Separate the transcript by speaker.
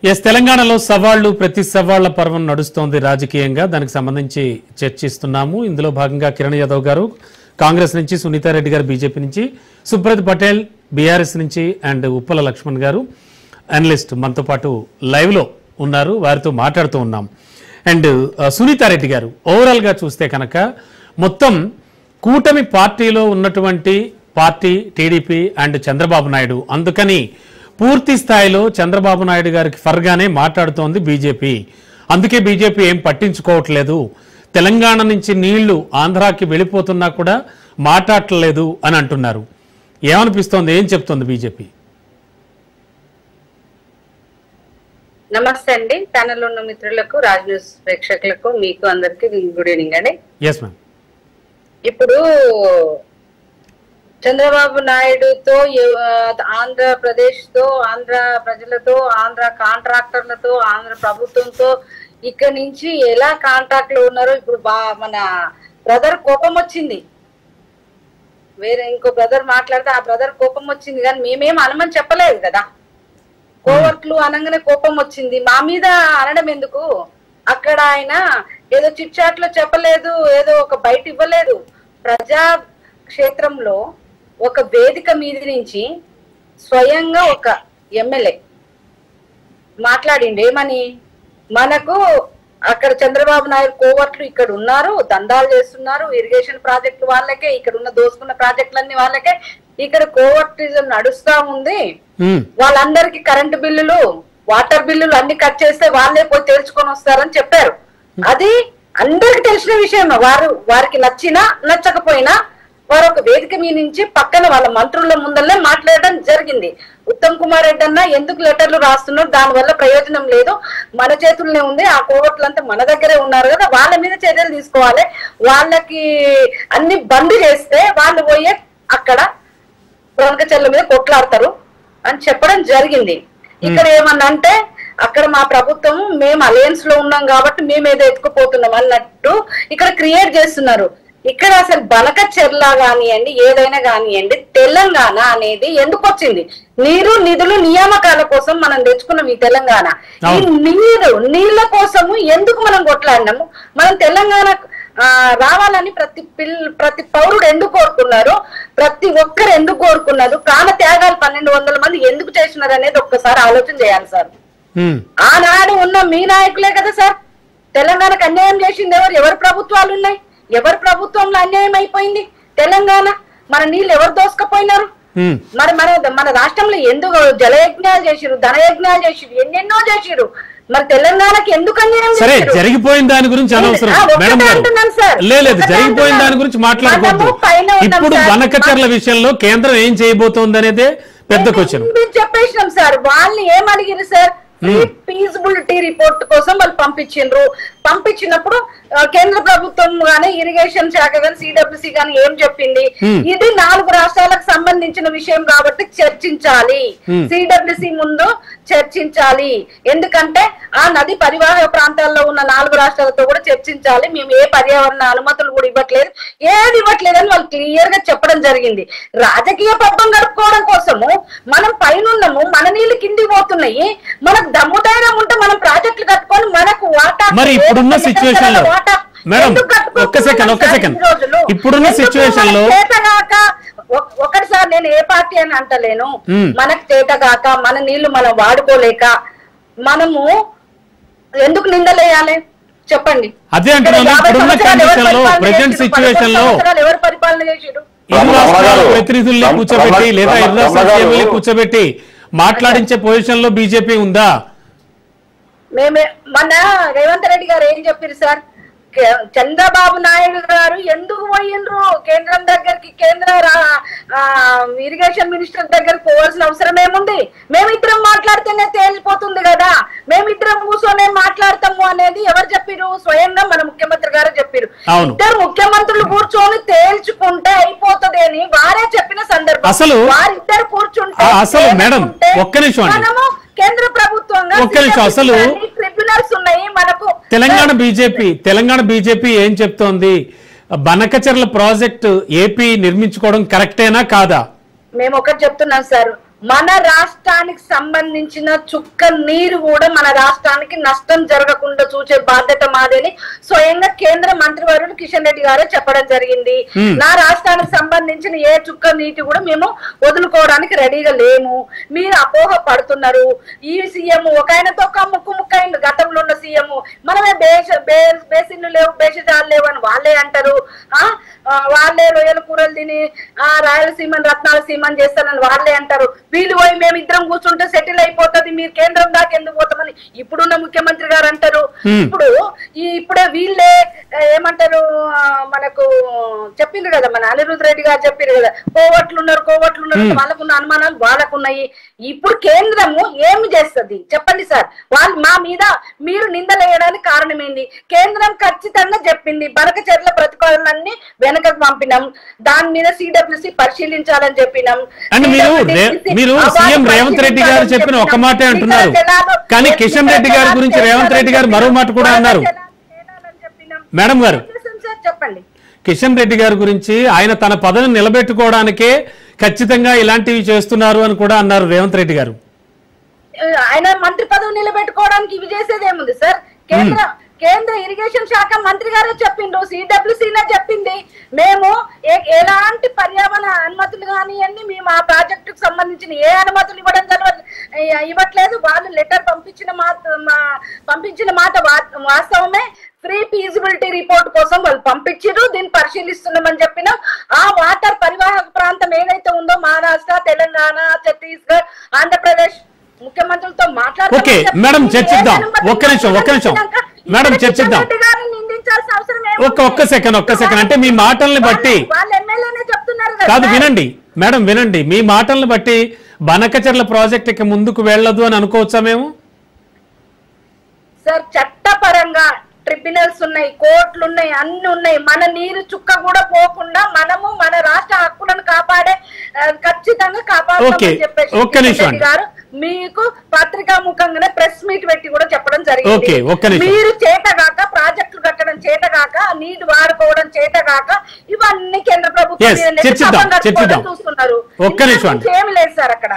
Speaker 1: Yes తెలంగాణలో సవాళ్లు ప్రతి సవాళ్ల పర్వం నడుస్తోంది రాజకీయంగా దానికి సంబంధించి చర్చిస్తున్నాము. ఇందులో భాగంగా కిరణ్ యాదవ్ గారు కాంగ్రెస్ నుంచి, సునీతారెడ్డి గారు బీజేపీ నుంచి, సుబ్రత్ పటేల్ బీఆర్ఎస్ నుంచి అండ్ ఉప్పల లక్ష్మణ్ గారు అనలిస్ట్ మనతో పాటు లైవ్ లో ఉన్నారు. వారితో మాట్లాడుతూ ఉన్నాం. అండ్ సునీతారెడ్డి గారు ఓవరాల్ గా చూస్తే కనుక మొత్తం కూటమి పార్టీలో ఉన్నటువంటి party TDP and Chandrababu Naidu, అందుకని పూర్తి స్థాయిలో చంద్రబాబు నాయుడు గారికి ఫర్గానే మాట్లాడుతోంది బీజేపీ. అందుకే బీజేపీ ఏం పట్టించుకోవట్లేదు, తెలంగాణ నుంచి నీళ్లు ఆంధ్రాకి వెళ్ళిపోతున్నా కూడా మాట్లాడట్లేదు అని అంటున్నారు. ఏమనిపిస్తోంది, ఏం చెప్తోంది బీజేపీ?
Speaker 2: నమస్తే అండి, ఛానల్ ఉన్న మిత్రులకు, రాజ్ న్యూస్ ప్రేక్షకులకు, మీకు అందరికి గుడ్ ఈవినింగ్ అండి.
Speaker 1: Yes ma'am.
Speaker 2: ఇప్పుడు చంద్రబాబు నాయుడుతో, ఆంధ్రప్రదేశ్ తో, ఆంధ్ర ప్రజలతో, ఆంధ్ర కాంట్రాక్టర్లతో, ఆంధ్ర ప్రభుత్వంతో ఇక్కడ నుంచి ఎలా కాంట్రాక్ట్ లో ఉన్నారో ఇప్పుడు మన బ్రదర్ కోపం వచ్చింది. వేరే ఇంకో బ్రదర్ మాట్లాడితే ఆ బ్రదర్ కోపం వచ్చింది, కానీ మేమేం అనమని చెప్పలేదు కదా. కోవర్ట్లు అనగానే కోపం వచ్చింది, మా మీద అనడం ఎందుకు? అక్కడ ఆయన ఏదో చిట్ చాట్ లో చెప్పలేదు, ఏదో ఒక బయట ఇవ్వలేదు. ప్రజా క్షేత్రంలో ఒక వేదిక మీద నుంచి స్వయంగా ఒక ఎమ్మెల్యే మాట్లాడిండు. ఏమని? మనకు అక్కడ చంద్రబాబు నాయుడు కోవర్ట్లు ఇక్కడ ఉన్నారు, దందాలు చేస్తున్నారు, ఇరిగేషన్ ప్రాజెక్టు వాళ్ళకే, ఇక్కడ ఉన్న దోసుకున్న ప్రాజెక్టులన్నీ వాళ్ళకే, ఇక్కడ కోవర్టిజం నడుస్తా ఉంది, వాళ్ళందరికి కరెంటు బిల్లులు, వాటర్ బిల్లులు అన్ని కట్ చేస్తే వాళ్ళే పోయి తెలుసుకొని వస్తారని చెప్పారు. అది అందరికి తెలిసిన విషయం. వారికి నచ్చినా నచ్చకపోయినా వారు ఒక వేదిక మీద నుంచి పక్కన వాళ్ళ మంత్రుల ముందల్లే మాట్లాడడం జరిగింది. ఉత్తమ్ కుమార్ రెడ్డి అన్న ఎందుకు లెటర్లు రాస్తున్నారు, దానివల్ల ప్రయోజనం లేదు, మన చేతుల్లోనే ఉంది, ఆ కోవట్లంతా మన దగ్గరే ఉన్నారు కదా, వాళ్ళ మీద చర్యలు తీసుకోవాలి, వాళ్ళకి అన్ని బంద్ చేస్తే వాళ్ళు పోయే అక్కడ ప్రొనకచెర్ల మీద కొట్లాడతారు అని చెప్పడం జరిగింది. ఇక్కడ ఏమన్నంటే అక్కడ మా ప్రభుత్వం మేము అలయన్స్ లో ఉన్నాం కాబట్టి మేము ఏదో ఎత్తుకుపోతున్నాం అన్నట్టు ఇక్కడ క్రియేట్ చేస్తున్నారు. ఇక్కడ అసలు బనకచెర్ల కానివ్వండి, ఏదైనా కానివ్వండి, తెలంగాణ అనేది ఎందుకు వచ్చింది? నీరు నిధులు నియామకాల కోసం మనం తెచ్చుకున్నాం ఈ తెలంగాణ. ఈ నీళ్ల కోసము ఎందుకు మనం కొట్లాడినాము? మనం తెలంగాణ రావాలని ప్రతి పౌరుడు ఎందుకు కోరుకున్నారు, ప్రతి ఒక్కరు ఎందుకు కోరుకున్నారు, ప్రాణ త్యాగాలు 1200 మంది ఎందుకు చేస్తున్నారు అనేది ఒక్కసారి ఆలోచన చేయాలి సార్. ఆనాడు ఉన్న మీ నాయకులే కదా సార్ తెలంగాణకు అన్యాయం చేసింది. ఎవరు ప్రభుత్వాలు ఉన్నాయి? ఎవరి ప్రభుత్వంలో అన్యాయం అయిపోయింది తెలంగాణ? మన నీళ్ళు ఎవరు దోసుకపోయినారు? మరి మన రాష్ట్రంలో ఎందుకు జలయజ్ఞాలు చేసిరు, ధనయజ్ఞాలు చేసిరు, ఎన్నెన్నో చేసిరు, మరి తెలంగాణకి ఎందుకు అన్యాయం?
Speaker 1: సరే, జరిగిపోయిన దాని గురించి అనవసరం మేడం గారు, లేదు జరిగిపోయిన దాని గురించి మాట్లాడుకోవద్దు. ఇప్పుడు బనకచెర్ల విషయంలో కేంద్రం ఏం చేయబోతోంది అనేదే పెద్ద క్వశ్చన్.
Speaker 2: చెప్పేసినాం సార్. వాళ్ళని ఏమడిగిరు సార్? ఫీజిబిలిటీ రిపోర్ట్ కోసం వాళ్ళు పంపించినప్పుడు కేంద్ర ప్రభుత్వం గానీ, ఇరిగేషన్ శాఖ గానీ, సిడబ్ల్యూసీ గానీ ఏం చెప్పింది? ఇది 4 రాష్ట్రాలకు సంబంధించిన విషయం కాబట్టి చర్చించాలి, సిడబ్ల్యూసీ ముందు చర్చించాలి, ఎందుకంటే ఆ నది పరివాహక ప్రాంతాల్లో ఉన్న 4 రాష్ట్రాలతో కూడా చర్చించాలి, మేము ఏ పర్యావరణ అనుమతులు కూడా ఇవ్వట్లేదు, ఏది ఇవ్వట్లేదు అని వాళ్ళు క్లియర్ గా చెప్పడం జరిగింది. రాజకీయ పబ్బం గడుపుకోవడం కోసము మనం పైనున్నాము, మన నీళ్లు కిందికి పోతున్నాయి, మనకు దమ్ము ధైర్యం ఉంటే మనం ప్రాజెక్టులు కట్టుకొని మనకు వాటా.
Speaker 1: మరి ఇప్పుడున్న సిచ్యువేషన్ లో మేడం ఒక్క సెకండ్ ఇప్పుడున్న సిచ్యువేషన్ లో
Speaker 2: ఒకటిసారి నేను ఏ పార్టీ అని అంటలేను, మనకు చేతగాక మన నీళ్లు మనం వాడుకోలేక మనము ఎందుకు నిందలేయాలి చెప్పండి?
Speaker 1: అదే అంటున్నాను. ఇప్పుడున్న కండిషన్ లో, ప్రెజెంట్ సిచ్యువేషన్ లో
Speaker 2: ఎవరు పరిపాలన చేసిరు?
Speaker 1: ఇరు రాష్ట్రాల ప్రతినిధుల్ని కూర్చోబెట్టి లేదా ఇరు రాష్ట్రాల కూర్చోబెట్టి మాట్లాడించే పొజిషన్ లో బీజేపీ ఉందా?
Speaker 2: మన రేవంత్ రెడ్డి గారు ఏం చెప్పారు సార్? చంద్రబాబు నాయుడు గారు ఎందుకు పోయిండ్రు కేంద్రం దగ్గరికి? కేంద్ర ఇరిగేషన్ మినిస్టర్ దగ్గరికి పోవాల్సిన అవసరం ఏముంది? మేమిద్దరం మాట్లాడితేనే తేలిపోతుంది కదా, మేమిద్దరం కూర్చొని మాట్లాడతాము అనేది ఎవరు చెప్పారు? స్వయంగా మన ముఖ్యమంత్రి గారు చెప్పారు. ఇద్దరు ముఖ్యమంత్రులు కూర్చొని తేల్చుకుంటే అయిపోతుంది అని వారే చెప్పిన సందర్భం.
Speaker 1: అసలు
Speaker 2: వారిద్దరు కూర్చుంటే మనము కేంద్ర ప్రభుత్వంగా
Speaker 1: అసలు
Speaker 2: ట్రిబ్యునల్స్ ఉన్నాయి మనకు.
Speaker 1: తెలంగాణ బీజేపీ ఏం చెప్తోంది? బనకచెర్ల ప్రాజెక్టు ఏపీ నిర్మించుకోవడం కరెక్టేనా కాదా?
Speaker 2: మేము ఒకటి చెప్తున్నాం సార్, మన రాష్ట్రానికి సంబంధించిన చుక్క నీరు కూడా మన రాష్ట్రానికి నష్టం జరగకుండా చూసే బాధ్యత మాదని స్వయంగా కేంద్ర మంత్రివర్యులు కిషన్ రెడ్డి గారే చెప్పడం జరిగింది. నా రాష్ట్రానికి సంబంధించిన ఏ చుక్క నీటి కూడా మేము వదులుకోవడానికి రెడీగా లేము. మీరు అపోహ పడుతున్నారు. ఈ సీఎం ఒక ఆయనతో ఒక ముక్కు గతంలో ఉన్న సీఎం మనమే బేసిన్లు లేవు బేసిజాలు లేవు అని వాళ్ళే అంటారు. వాళ్ళే రొయ్యల కూరలు తిని రాయలసీమని రత్నాల సీమని చేస్తానని వాళ్ళే అంటారు. వీళ్ళు పోయి మేము ఇద్దరం కూర్చుంటే సెటిల్ అయిపోతుంది, మీరు కేంద్రం దాకా ఎందుకు పోతామని ఇప్పుడున్న ముఖ్యమంత్రి గారు అంటారు. ఇప్పుడే వీళ్ళే ఏమంటారు, మనకు చెప్పిండ్రు కదా, మన అనిరుద్ రెడ్డి గారు చెప్పిండ్రు కదా, కోవట్లు ఉన్నారు వాళ్ళకున్న అనుమానాలు వాళ్ళకున్నాయి. ఇప్పుడు కేంద్రము ఏమి చేస్తుంది చెప్పండి సార్? వాళ్ళు మా మీద మీరు నిందలేయడానికి కారణం ఏంది? కేంద్రం ఖచ్చితంగా చెప్పింది బనకచెర్ల ప్రతిపాదనలన్నీ వెనకకు పంపినాం, దాని మీద సిడబ్ల్యూసి పరిశీలించాలని చెప్పినాం.
Speaker 1: మీరు సీఎం రేవంత్ రెడ్డి గారు చెప్పిన ఒక మాటే అంటున్నారు, కానీ కిషన్ రెడ్డి గారి గురించి రేవంత్ రెడ్డి గారు మరో మాట కూడా అన్నారు. మేడం గారు
Speaker 2: చెప్పండి.
Speaker 1: కిషన్ రెడ్డి గారి గురించి ఆయన తన పదవిని నిలబెట్టుకోవడానికే ఖచ్చితంగా ఇలాంటివి చేస్తున్నారు అని కూడా అన్నారు రేవంత్ రెడ్డి గారు.
Speaker 2: ఆయన మంత్రి పదవి నిలబెట్టుకోవడానికి ఇవి చేసేది ఏముంది సార్? కేంద్ర ఇరిగేషన్ శాఖ మంత్రి గారే చెప్పిండ్రు, సిడబ్ల్యూసీనే చెప్పింది, మేము ఎలాంటి పర్యావరణ అనుమతులు కానివన్నీ మేము ఆ ప్రాజెక్టుకు సంబంధించిన ఏ అనుమతులు ఇవ్వట్లేదు. వాళ్ళు లెటర్ పంపించిన మాట వాస్తవమే. ఫ్రీ ఫీజిబిలిటీ రిపోర్ట్ కోసం వాళ్ళు పంపించారు, దీన్ని పరిశీలిస్తున్నామని చెప్పినాం. ఆ వాటర్ పరివాహక ప్రాంతం ఏదైతే ఉందో మహారాష్ట్ర, తెలంగాణ, ఛత్తీస్గఢ్, ఆంధ్రప్రదేశ్ ముఖ్యమంత్రులతో
Speaker 1: ఓకే మేడం చర్చిద్దాం. ఒక్క నిమిషం మేడం చర్చిద్దాం. ఒక్క సెకండ్ అంటే మీ మాటల్ని బట్టి కాదు, వినండి మేడం వినండి, మీ మాటల్ని బట్టి బనకచెర్ల ప్రాజెక్ట్ ఇక ముందుకు వెళ్ళదు అని అనుకోవచ్చా మేము?
Speaker 2: సార్ చట్టపరంగా ట్రిబ్యునల్స్ ఉన్నాయి, కోర్టులు ఉన్నాయి, అన్ని ఉన్నాయి. మన నీరు చుక్క కూడా పోకుండా మనము మన రాష్ట్ర హక్కులను ఖచ్చితంగా కాపాడుతామని చెప్పేసి గారు మీకు పత్రికా ముఖంగానే ప్రెస్ మీట్ పెట్టి కూడా చెప్పడం జరిగింది. మీరు చేతగాక ప్రాజెక్టులు కట్టడం చేతగాక నీటి వాడుకోవడం చేతగాక ఇవన్నీ కేంద్ర ప్రభుత్వం చూస్తున్నారు. ఏమి లేదు సార్ అక్కడ.